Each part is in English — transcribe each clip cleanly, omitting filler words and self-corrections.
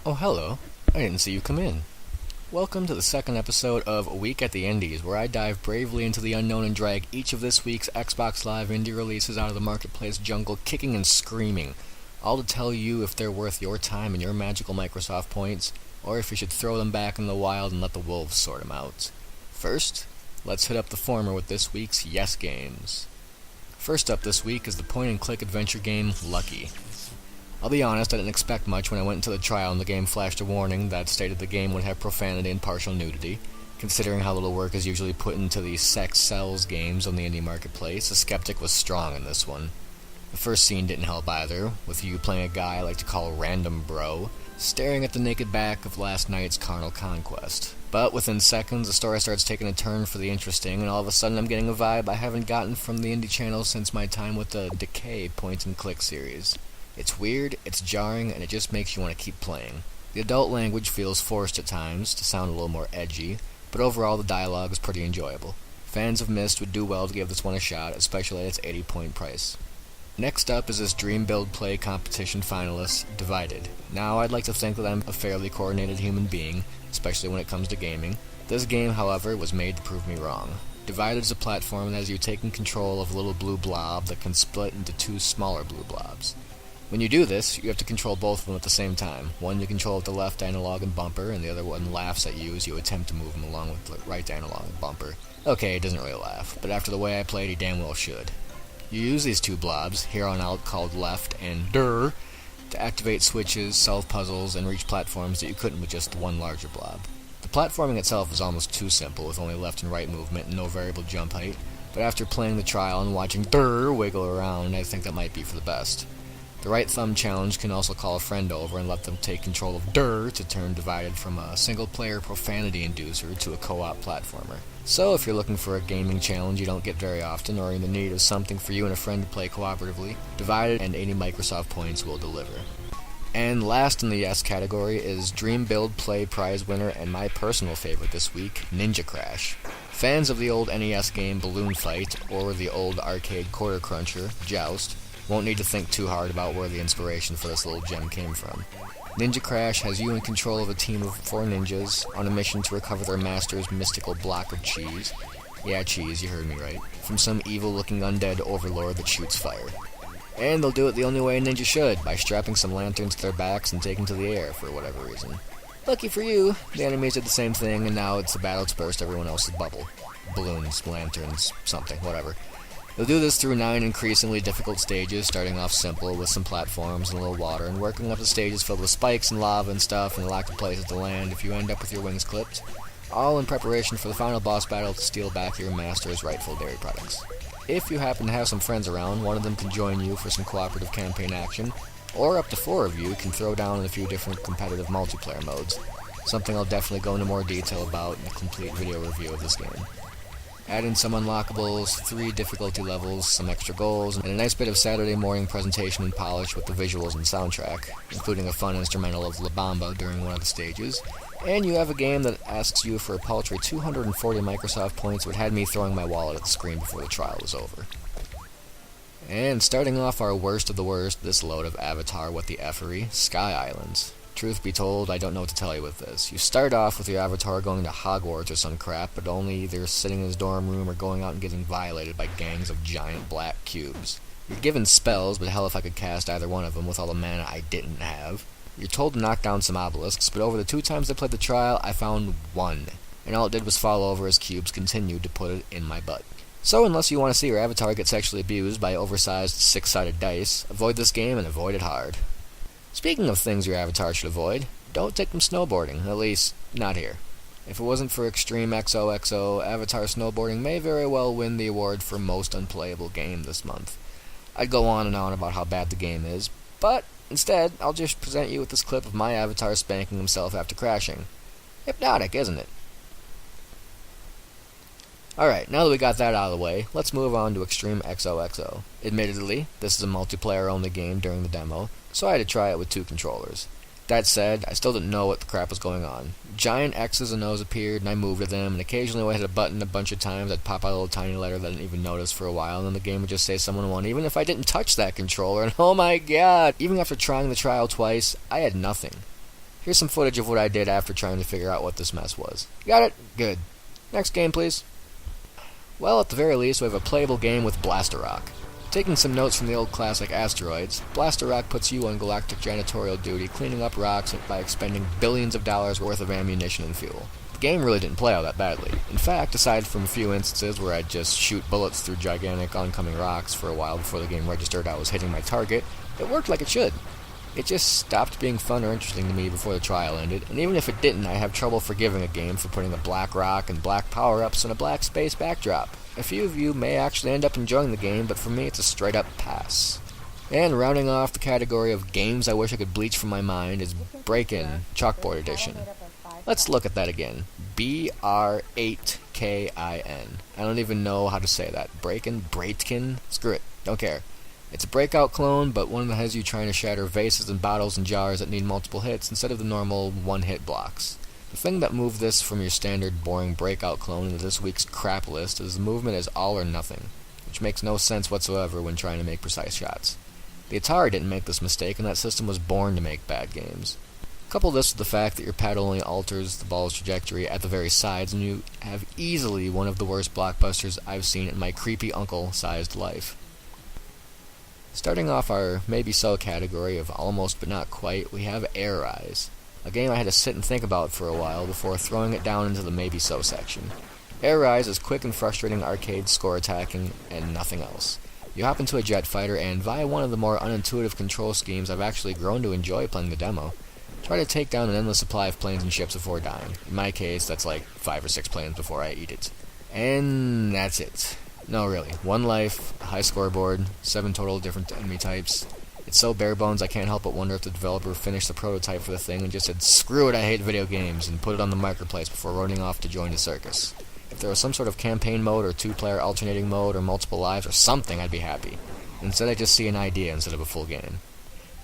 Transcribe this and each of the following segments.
Oh, hello. I didn't see you come in. Welcome to the second episode of A Week at the Indies, where I dive bravely into the unknown and drag each of this week's Xbox Live indie releases out of the marketplace jungle, kicking and screaming, all to tell you if they're worth your time and your magical Microsoft points, or if you should throw them back in the wild and let the wolves sort them out. First, let's hit up the former with this week's Yes Games. First up this week is the point-and-click adventure game Lucky. I'll be honest, I didn't expect much when I went into the trial and the game flashed a warning that stated the game would have profanity and partial nudity. Considering how little work is usually put into the sex sells games on the indie marketplace, the skeptic was strong in this one. The first scene didn't help either, with you playing a guy I like to call Random Bro, staring at the naked back of last night's carnal conquest. But within seconds, the story starts taking a turn for the interesting, and all of a sudden I'm getting a vibe I haven't gotten from the indie channel since my time with the Decay point-and-click series. It's weird, it's jarring, and it just makes you want to keep playing. The adult language feels forced at times, to sound a little more edgy, but overall the dialogue is pretty enjoyable. Fans of Myst would do well to give this one a shot, especially at its 80-point price. Next up is this Dream Build Play competition finalist, Divided. Now, I'd like to think that I'm a fairly coordinated human being, especially when it comes to gaming. This game, however, was made to prove me wrong. Divided is a platform that has you taking control of a little blue blob that can split into two smaller blue blobs. When you do this, you have to control both of them at the same time. One you control with the left analog and bumper, and the other one laughs at you as you attempt to move him along with the right analog and bumper. Okay, he doesn't really laugh, but after the way I played, he damn well should. You use these two blobs, here on out called left and DER, to activate switches, solve puzzles, and reach platforms that you couldn't with just one larger blob. The platforming itself is almost too simple, with only left and right movement and no variable jump height, but after playing the trial and watching DER wiggle around, I think that might be for the best. The right thumb challenge can also call a friend over and let them take control of DER to turn Divided from a single-player profanity inducer to a co-op platformer. So if you're looking for a gaming challenge you don't get very often, or in the need of something for you and a friend to play cooperatively, Divided and 80 Microsoft points will deliver. And last in the yes category is Dream Build Play prize winner and my personal favorite this week, Ninja Crash. Fans of the old NES game Balloon Fight, or the old arcade quarter cruncher, Joust, won't need to think too hard about where the inspiration for this little gem came from. Ninja Crash has you in control of a team of 4 ninjas on a mission to recover their master's mystical block of cheese. Yeah, cheese, you heard me right. From some evil-looking undead overlord that shoots fire. And they'll do it the only way a ninja should, by strapping some lanterns to their backs and taking to the air for whatever reason. Lucky for you, the enemies did the same thing, and now it's the battle to burst everyone else's bubble. Balloons, lanterns, something, whatever. You'll do this through 9 increasingly difficult stages, starting off simple with some platforms and a little water, and working up to stages filled with spikes and lava and stuff, and a lack of places to land if you end up with your wings clipped, all in preparation for the final boss battle to steal back your master's rightful dairy products. If you happen to have some friends around, one of them can join you for some cooperative campaign action, or up to 4 of you can throw down in a few different competitive multiplayer modes, something I'll definitely go into more detail about in a complete video review of this game. Add in some unlockables, 3 difficulty levels, some extra goals, and a nice bit of Saturday morning presentation and polish with the visuals and soundtrack, including a fun instrumental of La Bamba during one of the stages, and you have a game that asks you for a paltry 240 Microsoft points, which had me throwing my wallet at the screen before the trial was over. And starting off our worst of the worst, this load of Avatar What the Effery, Sky Islands. Truth be told, I don't know what to tell you with this. You start off with your avatar going to Hogwarts or some crap, but only either sitting in his dorm room or going out and getting violated by gangs of giant black cubes. You're given spells, but hell if I could cast either one of them with all the mana I didn't have. You're told to knock down some obelisks, but over the 2 times I played the trial, I found 1, and all it did was fall over as cubes continued to put it in my butt. So unless you want to see your avatar get sexually abused by oversized 6-sided dice, avoid this game and avoid it hard. Speaking of things your avatar should avoid, don't take them snowboarding, at least, not here. If it wasn't for Extreme XOXO, Avatar Snowboarding may very well win the award for most unplayable game this month. I'd go on and on about how bad the game is, but instead, I'll just present you with this clip of my avatar spanking himself after crashing. Hypnotic, isn't it? Alright, now that we got that out of the way, let's move on to Extreme XOXO. Admittedly, this is a multiplayer-only game during the demo, so I had to try it with 2 controllers. That said, I still didn't know what the crap was going on. Giant X's and O's appeared, and I moved with them, and occasionally when I hit a button a bunch of times, I'd pop out a little tiny letter that I didn't even notice for a while, and then the game would just say someone won, even if I didn't touch that controller, and oh my god! Even after trying the trial twice, I had nothing. Here's some footage of what I did after trying to figure out what this mess was. Got it? Good. Next game, please. Well, at the very least, we have a playable game with Blastarock. Taking some notes from the old classic Asteroids, Blastarock puts you on galactic janitorial duty, cleaning up rocks by expending billions of dollars worth of ammunition and fuel. The game really didn't play all that badly. In fact, aside from a few instances where I'd just shoot bullets through gigantic oncoming rocks for a while before the game registered I was hitting my target, it worked like it should. It just stopped being fun or interesting to me before the trial ended, and even if it didn't, I have trouble forgiving a game for putting a black rock and black power-ups on a black space backdrop. A few of you may actually end up enjoying the game, but for me it's a straight-up pass. And rounding off the category of games I wish I could bleach from my mind is Break-In, Chalkboard Edition. Let's look at that again. B-R-8-K-I-N. I don't even know how to say that. Break-In? Break-In? Screw it. Don't care. It's a Breakout clone, but one that has you trying to shatter vases and bottles and jars that need multiple hits instead of the normal one-hit blocks. The thing that moved this from your standard boring Breakout clone into this week's crap list is the movement is all or nothing, which makes no sense whatsoever when trying to make precise shots. The Atari didn't make this mistake, and that system was born to make bad games. Couple this with the fact that your paddle only alters the ball's trajectory at the very sides, and you have easily one of the worst blockbusters I've seen in my creepy uncle-sized life. Starting off our maybe so category of almost but not quite, we have Air Rise, a game I had to sit and think about for a while before throwing it down into the maybe so section. Air Rise is quick and frustrating arcade score attacking and nothing else. You hop into a jet fighter and, via one of the more unintuitive control schemes I've actually grown to enjoy playing the demo, try to take down an endless supply of planes and ships before dying. In my case, that's like 5 or 6 planes before I eat it. And that's it. No, really. 1 life, a high scoreboard, 7 total different enemy types. It's so bare bones I can't help but wonder if the developer finished the prototype for the thing and just said, screw it, I hate video games, and put it on the marketplace before running off to join the circus. If there was some sort of campaign mode or 2-player alternating mode or multiple lives or something, I'd be happy. Instead, I just see an idea instead of a full game.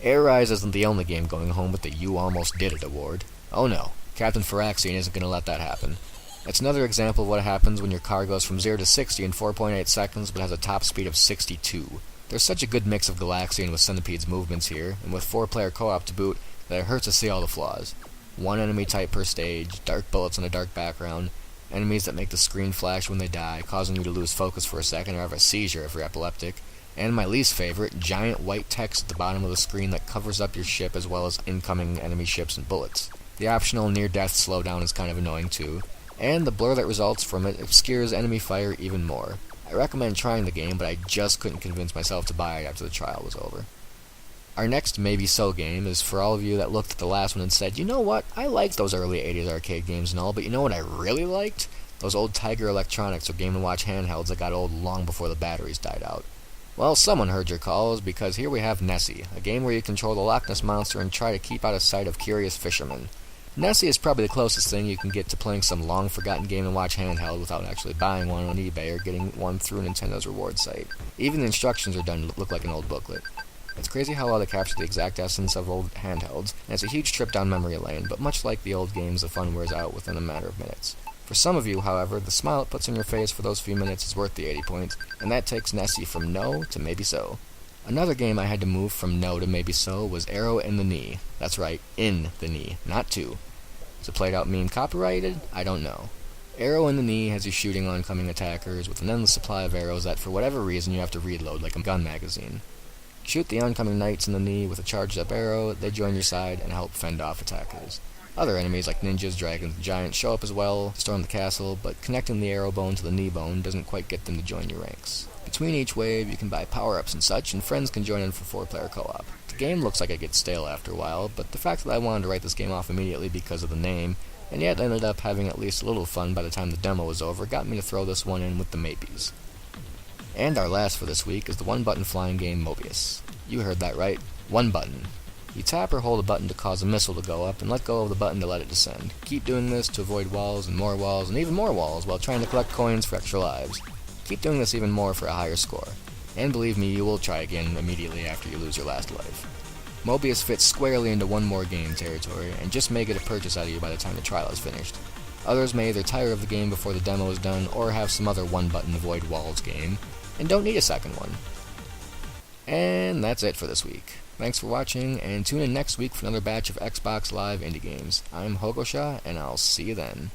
Air Rise isn't the only game going home with the You Almost Did It award. Oh no, Captain Foraxian isn't going to let that happen. It's another example of what happens when your car goes from 0 to 60 in 4.8 seconds but has a top speed of 62. There's such a good mix of Galaxian with Centipede's movements here, and with 4-player co-op to boot, that it hurts to see all the flaws. 1 enemy type per stage, dark bullets on a dark background, enemies that make the screen flash when they die, causing you to lose focus for a second or have a seizure if you're epileptic, and my least favorite, giant white text at the bottom of the screen that covers up your ship as well as incoming enemy ships and bullets. The optional near-death slowdown is kind of annoying too, and the blur that results from it obscures enemy fire even more. I recommend trying the game, but I just couldn't convince myself to buy it after the trial was over. Our next maybe so game is for all of you that looked at the last one and said, you know what, I liked those early 80s arcade games and all, but you know what I really liked? Those old Tiger Electronics or Game & Watch handhelds that got old long before the batteries died out. Well, someone heard your calls, because here we have Nessie, a game where you control the Loch Ness Monster and try to keep out of sight of curious fishermen. Nessie is probably the closest thing you can get to playing some long-forgotten Game & Watch handheld without actually buying one on eBay or getting one through Nintendo's reward site. Even the instructions are done to look like an old booklet. It's crazy how well they capture the exact essence of old handhelds, and it's a huge trip down memory lane, but much like the old games, the fun wears out within a matter of minutes. For some of you, however, the smile it puts on your face for those few minutes is worth the 80 points, and that takes Nessie from no to maybe so. Another game I had to move from no to maybe so was Arrow in the Knee. That's right, in the knee, not to. Is it played out mean copyrighted? I don't know. Arrow in the Knee has you shooting oncoming attackers with an endless supply of arrows that for whatever reason you have to reload like a gun magazine. Shoot the oncoming knights in the knee with a charged up arrow, they join your side and help fend off attackers. Other enemies like ninjas, dragons, and giants show up as well, storm the castle, but connecting the arrow bone to the knee bone doesn't quite get them to join your ranks. Between each wave, you can buy power-ups and such, and friends can join in for 4-player co-op. The game looks like it gets stale after a while, but the fact that I wanted to write this game off immediately because of the name, and yet ended up having at least a little fun by the time the demo was over, got me to throw this one in with the maybes. And our last for this week is the one-button flying game Mobius. You heard that right, one button. You tap or hold a button to cause a missile to go up, and let go of the button to let it descend. Keep doing this to avoid walls, and even more walls, while trying to collect coins for extra lives. Keep doing this even more for a higher score. And believe me, you will try again immediately after you lose your last life. Mobius fits squarely into one more game territory, and just may get a purchase out of you by the time the trial is finished. Others may either tire of the game before the demo is done, or have some other one-button avoid walls game, and don't need a second one. And that's it for this week. Thanks for watching, and tune in next week for another batch of Xbox Live indie games. I'm Hogosha, and I'll see you then.